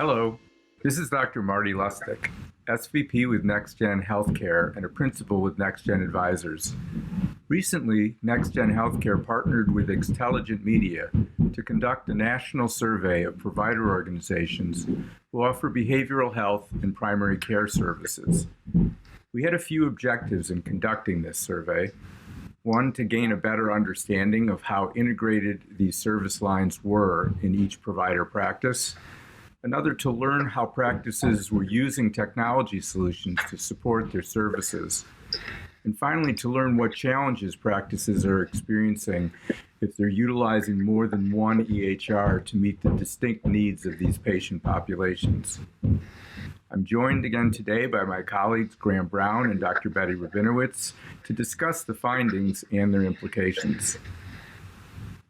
Hello, this is Dr. Marty Lustig, SVP with NextGen Healthcare and a principal with NextGen Advisors. Recently, NextGen Healthcare partnered with XtelligentMedia to conduct a national survey of provider organizations who offer behavioral health and primary care services. We had a few objectives in conducting this survey. One, to gain a better understanding of how integrated these service lines were in each provider practice. Another, to learn how practices were using technology solutions to support their services. And finally, to learn what challenges practices are experiencing if they're utilizing more than one EHR to meet the distinct needs of these patient populations. I'm joined again today by my colleagues Graham Brown and Dr. Betty Rabinowitz to discuss the findings and their implications.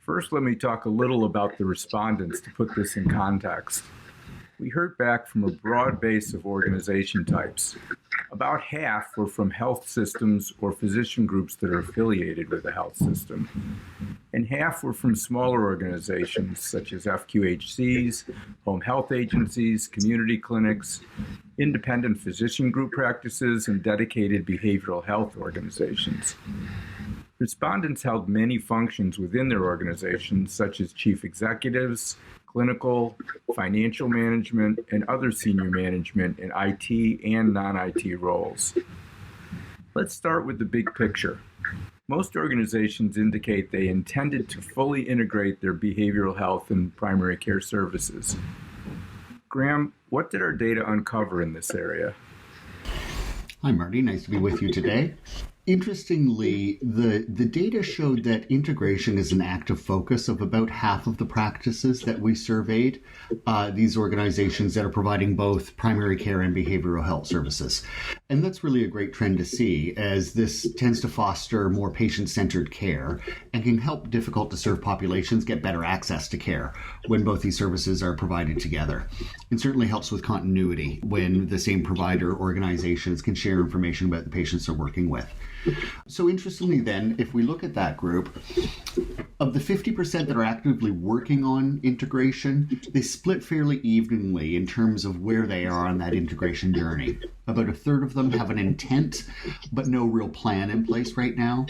First, let me talk a little about the respondents to put this in context. We heard back from a broad base of organization types. About half were from health systems or physician groups that are affiliated with a health system. And half were from smaller organizations such as FQHCs, home health agencies, community clinics, independent physician group practices, and dedicated behavioral health organizations. Respondents held many functions within their organizations, such as chief executives, clinical, financial management, and other senior management in IT and non-IT roles. Let's start with the big picture. Most organizations indicate they intended to fully integrate their behavioral health and primary care services. Graham, what did our data uncover in this area? Hi, Marty. Nice to be with you today. Interestingly, the data showed that integration is an active focus of about half of the practices that we surveyed, these organizations that are providing both primary care and behavioral health services. And that's really a great trend to see, as this tends to foster more patient-centered care and can help difficult-to-serve populations get better access to care when both these services are provided together. It certainly helps with continuity when the same provider organizations can share information about the patients they're working with. So interestingly then, if we look at that group, of the 50% that are actively working on integration, they split fairly evenly in terms of where they are on that integration journey. About a third of them have an intent, but no real plan in place right now.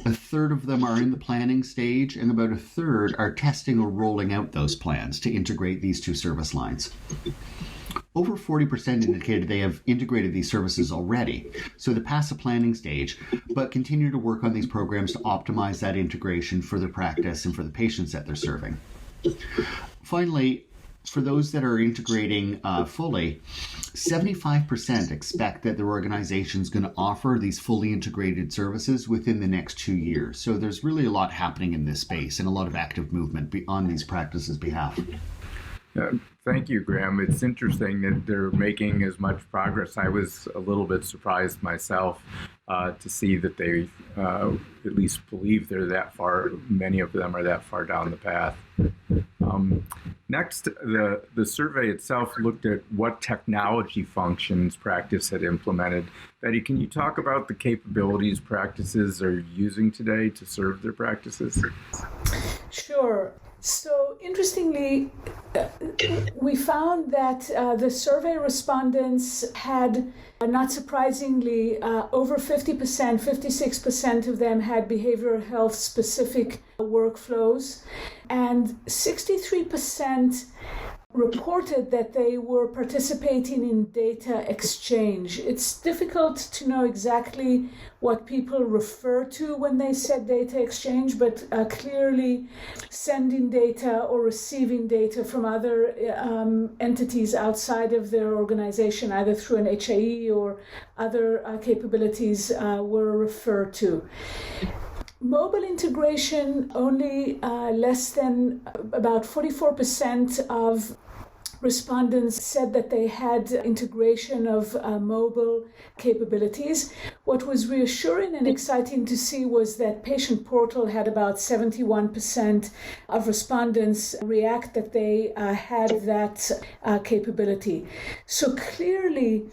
A third of them are in the planning stage, and about a third are testing or rolling out those plans to integrate these two service lines. Over 40% indicated they have integrated these services already, so they're past the planning stage, but continue to work on these programs to optimize that integration for their practice and for the patients that they're serving. Finally, for those that are integrating fully, 75% expect that their organization is going to offer these fully integrated services within the next 2 years. So there's really a lot happening in this space and a lot of active movement on these practices' behalf. Thank you, Graham. It's interesting that they're making as much progress. I was a little bit surprised myself to see that they at least believe they're that far. Many of them are that far down the path. Next, the survey itself looked at what technology functions practice had implemented. Betty, can you talk about the capabilities practices are using today to serve their practices? Sure. So interestingly, we found that the survey respondents had, not surprisingly, over 50%, 56% of them had behavioral health specific workflows, and 63% reported that they were participating in data exchange. It's difficult to know exactly what people refer to when they said data exchange, but clearly sending data or receiving data from other entities outside of their organization, either through an HIE or other capabilities were referred to. Mobile integration, only less than about 44% of respondents said that they had integration of mobile capabilities. What was reassuring and exciting to see was that Patient Portal had about 71% of respondents react that they had that capability. So clearly,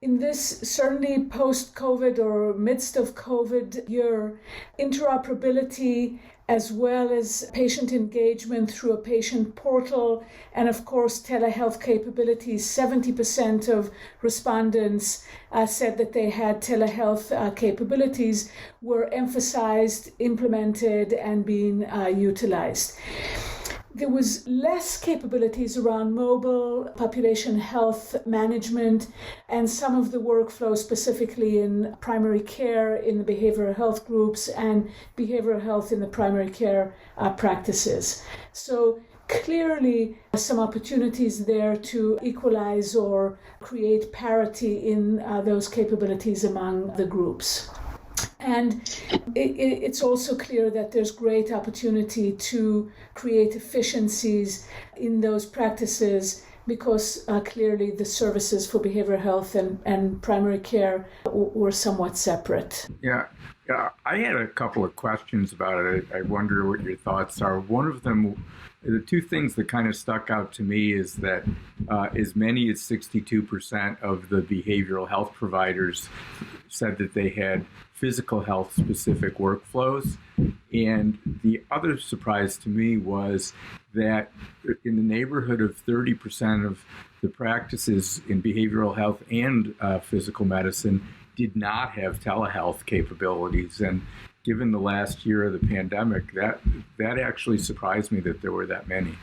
in this certainly post-COVID or midst of COVID year, interoperability as well as patient engagement through a patient portal, and of course telehealth capabilities. 70% of respondents said that they had telehealth capabilities were emphasized, implemented, and being utilized. There was less capabilities around mobile population health management and some of the workflow specifically in primary care in the behavioral health groups and behavioral health in the primary care practices. So clearly some opportunities there to equalize or create parity in those capabilities among the groups. And it's also clear that there's great opportunity to create efficiencies in those practices because clearly the services for behavioral health and primary care were somewhat separate. Yeah, I had a couple of questions about it. I wonder what your thoughts are. One of them, the two things that kind of stuck out to me is that as many as 62% of the behavioral health providers said that they had physical health specific workflows. And the other surprise to me was that in the neighborhood of 30% of the practices in behavioral health and physical medicine did not have telehealth capabilities. And given the last year of the pandemic, that actually surprised me that there were that many.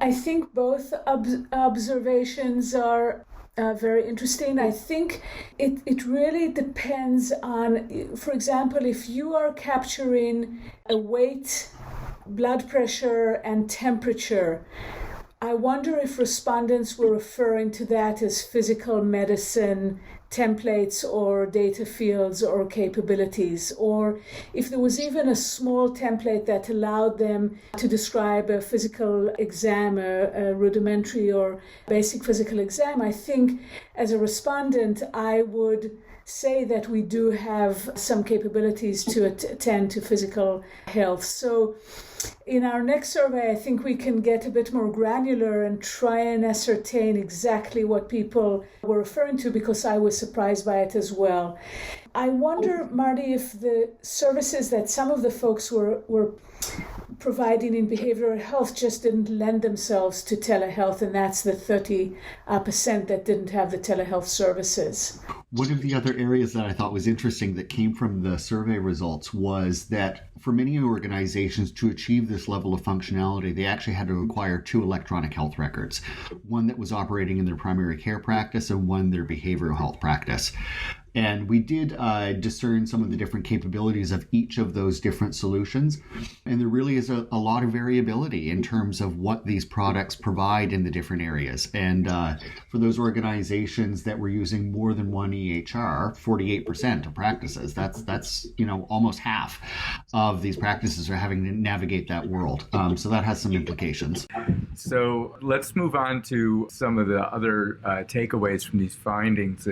I think both observations are very interesting. I think it really depends on, for example, if you are capturing a weight, blood pressure, and temperature, I wonder if respondents were referring to that as physical medicine templates or data fields or capabilities, or if there was even a small template that allowed them to describe a physical exam, a rudimentary or basic physical exam. I think as a respondent, I would say that we do have some capabilities to attend to physical health. So in our next survey, I think we can get a bit more granular and try and ascertain exactly what people were referring to, because I was surprised by it as well. I wonder, Marty, if the services that some of the folks were providing in behavioral health just didn't lend themselves to telehealth, and that's the 30% that didn't have the telehealth services. One of the other areas that I thought was interesting that came from the survey results was that for many organizations to achieve this level of functionality, they actually had to acquire 2 electronic health records, one that was operating in their primary care practice and one their behavioral health practice. And we did discern some of the different capabilities of each of those different solutions. And there really is a lot of variability in terms of what these products provide in the different areas. And for those organizations that were using more than one EHR, 48% of practices, that's almost half of these practices are having to navigate that world. So that has some implications. So let's move on to some of the other takeaways from these findings.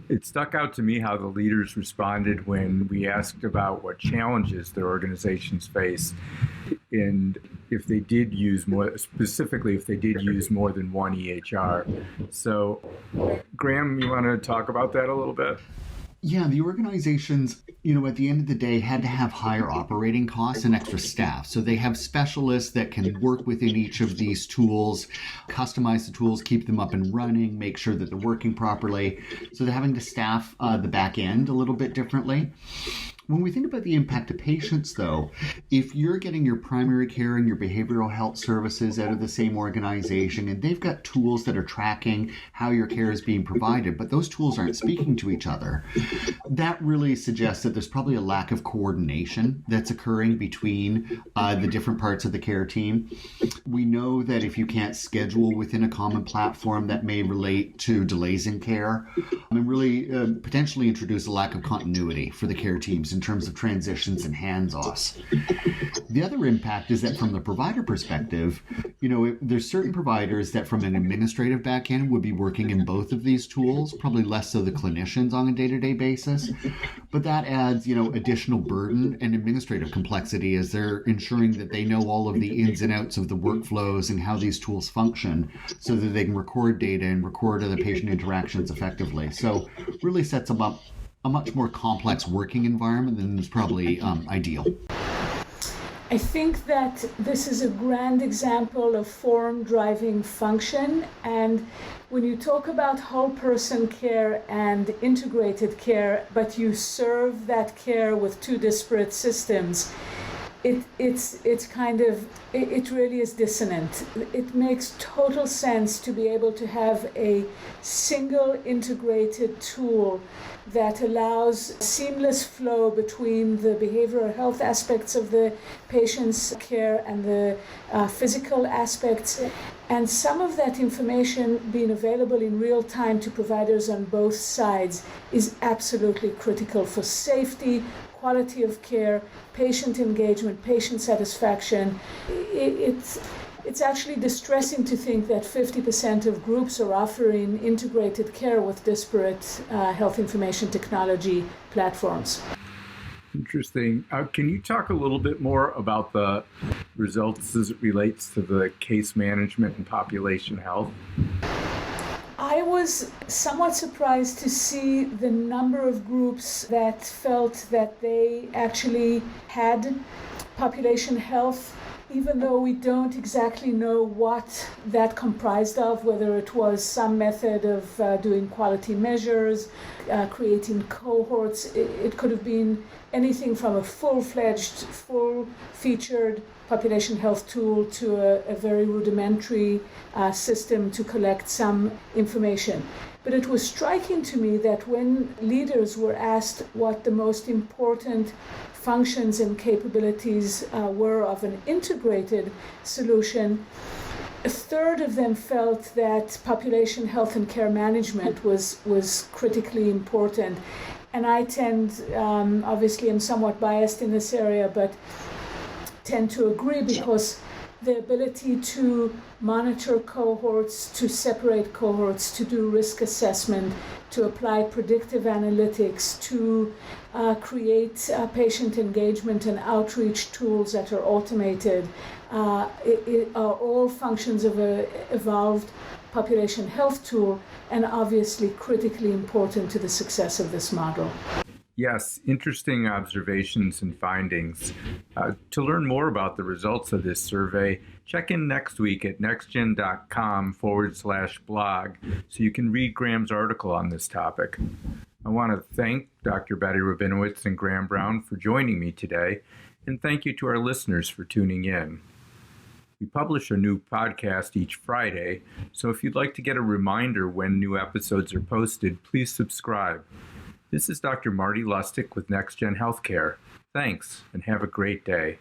It stuck out to me how the leaders responded when we asked about what challenges their organizations face, and if they did use more, specifically if they did use more than one EHR. So, Graham, you want to talk about that a little bit? Yeah, the organizations, at the end of the day had to have higher operating costs and extra staff. So they have specialists that can work within each of these tools, customize the tools, keep them up and running, make sure that they're working properly. So they're having to staff the back end a little bit differently. When we think about the impact to patients, though, if you're getting your primary care and your behavioral health services out of the same organization, and they've got tools that are tracking how your care is being provided, but those tools aren't speaking to each other, that really suggests that there's probably a lack of coordination that's occurring between the different parts of the care team. We know that if you can't schedule within a common platform, that may relate to delays in care and really potentially introduce a lack of continuity for the care teams in terms of transitions and hands-offs. The other impact is that from the provider perspective, there's certain providers that from an administrative backend would be working in both of these tools, probably less so the clinicians on a day-to-day basis, but that adds, additional burden and administrative complexity as they're ensuring that they know all of the ins and outs of the workflows and how these tools function so that they can record data and record other patient interactions effectively. So really sets them up a much more complex working environment than is probably ideal. I think that this is a grand example of form driving function. And when you talk about whole person care and integrated care, but you serve that care with two disparate systems, it really is dissonant. It makes total sense to be able to have a single integrated tool that allows seamless flow between the behavioral health aspects of the patient's care and the physical aspects, and some of that information being available in real time to providers on both sides is absolutely critical for safety, quality of care, patient engagement, patient satisfaction. It's actually distressing to think that 50% of groups are offering integrated care with disparate health information technology platforms. Interesting. Can you talk a little bit more about the results as it relates to the case management and population health? I was somewhat surprised to see the number of groups that felt that they actually had population health, even though we don't exactly know what that comprised of, whether it was some method of doing quality measures, creating cohorts. It could have been anything from a full-fledged, full-featured population health tool to a very rudimentary system to collect some information. But it was striking to me that when leaders were asked what the most important functions and capabilities were of an integrated solution, a third of them felt that population health and care management was critically important. And I obviously I'm somewhat biased in this area, but tend to agree, because the ability to monitor cohorts, to separate cohorts, to do risk assessment, to apply predictive analytics, to create patient engagement and outreach tools that are automated, are all functions of an evolved population health tool, and obviously critically important to the success of this model. Yes, interesting observations and findings. To learn more about the results of this survey, check in next week at nextgen.com/blog so you can read Graham's article on this topic. I want to thank Dr. Betty Rabinowitz and Graham Brown for joining me today, and thank you to our listeners for tuning in. We publish a new podcast each Friday, so if you'd like to get a reminder when new episodes are posted, please subscribe. This is Dr. Marty Lustig with NextGen Healthcare. Thanks, and have a great day.